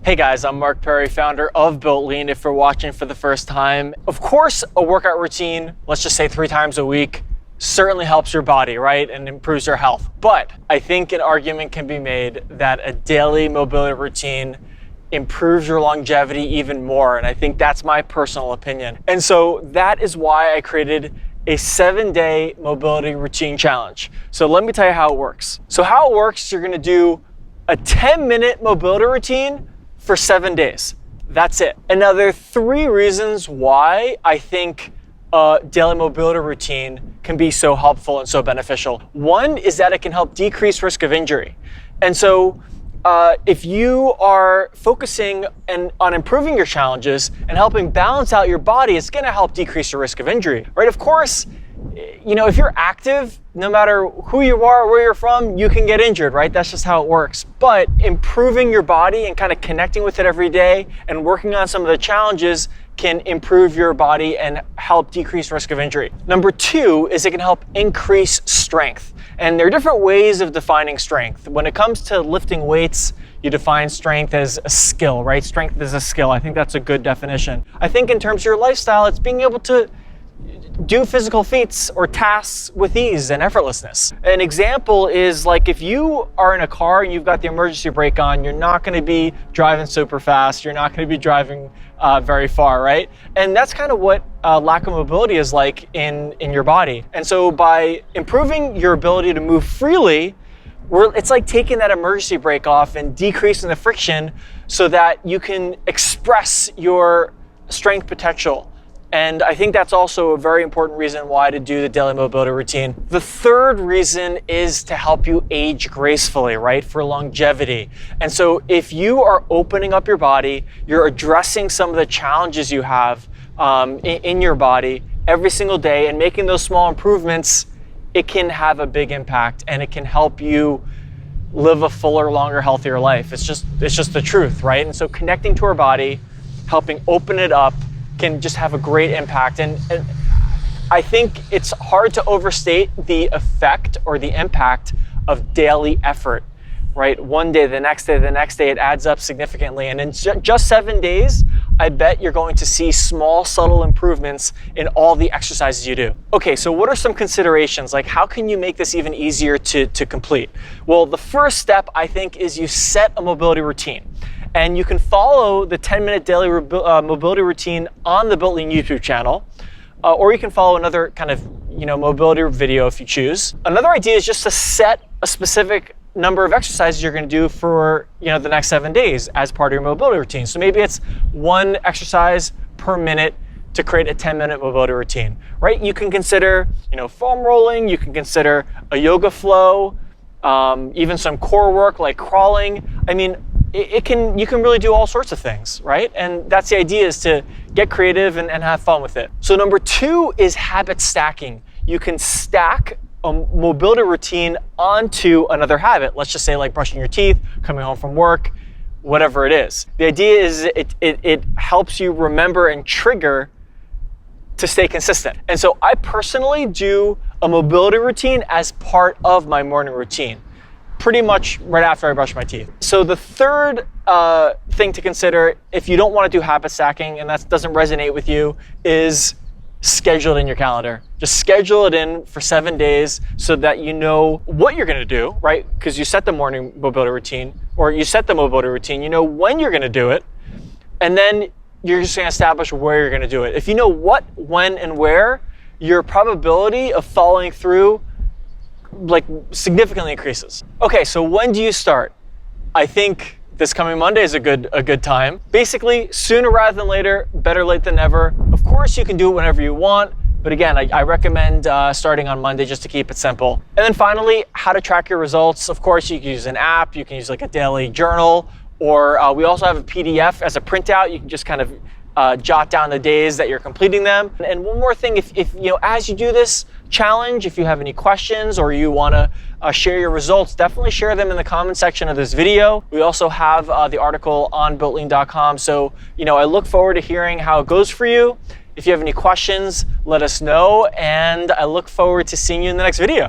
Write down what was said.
Hey guys, I'm Marc, founder of BuiltLean if you're watching for the first time. Of course, a workout routine, let's just say 3 times a week, certainly helps your body, right? And improves your health. But I think an argument can be made that a daily mobility routine improves your longevity even more. And I think that's my personal opinion. And so that is why I created a 7-day mobility routine challenge. So let me tell you how it works. So how it works, you're gonna do a 10-minute mobility routine for 7 days. That's it. And now there are 3 reasons why I think a daily mobility routine can be so helpful and so beneficial. One is that it can help decrease risk of injury. And so if you are focusing on improving your challenges and helping balance out your body, it's gonna help decrease your risk of injury, right? Of course, you know, if you're active, no matter who you are, where you're from, you can get injured, right? That's just how it works. But improving your body and kind of connecting with it every day and working on some of the challenges can improve your body and help decrease risk of injury. Number 2 is it can help increase strength. And there are different ways of defining strength. When it comes to lifting weights, you define strength as a skill, right? Strength is a skill. I think that's a good definition. I think in terms of your lifestyle, it's being able to do physical feats or tasks with ease and effortlessness. An example is like if you are in a car and you've got the emergency brake on, you're not going to be driving super fast. You're not going to be driving very far, right? And that's kind of what lack of mobility is like in your body. And so by improving your ability to move freely, it's like taking that emergency brake off and decreasing the friction so that you can express your strength potential. And I think that's also a very important reason why to do the daily mobility routine. The 3rd reason is to help you age gracefully, right? For longevity. And so if you are opening up your body, you're addressing some of the challenges you have in your body every single day and making those small improvements, it can have a big impact and it can help you live a fuller, longer, healthier life. It's just the truth, right? And so connecting to our body, helping open it up, can just have a great impact. And I think it's hard to overstate the effect or the impact of daily effort, right? One day, the next day, it adds up significantly. And in just 7 days, I bet you're going to see small, subtle improvements in all the exercises you do. Okay, so what are some considerations? Like how can you make this even easier to complete? Well, the first step I think is you set a mobility routine. And you can follow the 10-minute daily mobility routine on the BuiltLean YouTube channel, or you can follow another kind of mobility video if you choose. Another idea is just to set a specific number of exercises you're going to do for the next 7 days as part of your mobility routine. So maybe it's 1 exercise per minute to create a 10-minute mobility routine, right? You can consider foam rolling, you can consider a yoga flow, even some core work like crawling. I mean, you can really do all sorts of things, right? And that's the idea, is to get creative and have fun with it. So number 2 is habit stacking. You can stack a mobility routine onto another habit. Let's just say like brushing your teeth, coming home from work, whatever it is. The idea is it helps you remember and trigger to stay consistent. And so I personally do a mobility routine as part of my morning routine, pretty much right after I brush my teeth. So the 3rd thing to consider, if you don't want to do habit stacking and that doesn't resonate with you, is schedule it in your calendar. Just schedule it in for 7 days so that you know what you're going to do, right? Because you set the morning mobility routine, or you set the mobility routine, you know when you're going to do it, and then you're just going to establish where you're going to do it. If you know what, when, and where, your probability of following through significantly increases. Okay, so when do you start? I think this coming Monday is a good time. Basically, sooner rather than later, better late than never. Of course, you can do it whenever you want, but again, I recommend starting on Monday just to keep it simple. And then finally, how to track your results. Of course, you can use an app, you can use like a daily journal, or we also have a PDF as a printout. You can just kind of jot down the days that you're completing them. And one more thing, if as you do this challenge, if you have any questions or you want to share your results, definitely share them in the comment section of this video. We also have the article on BuiltLean.com. So I look forward to hearing how it goes for you. If you have any questions, let us know, and I look forward to seeing you in the next video.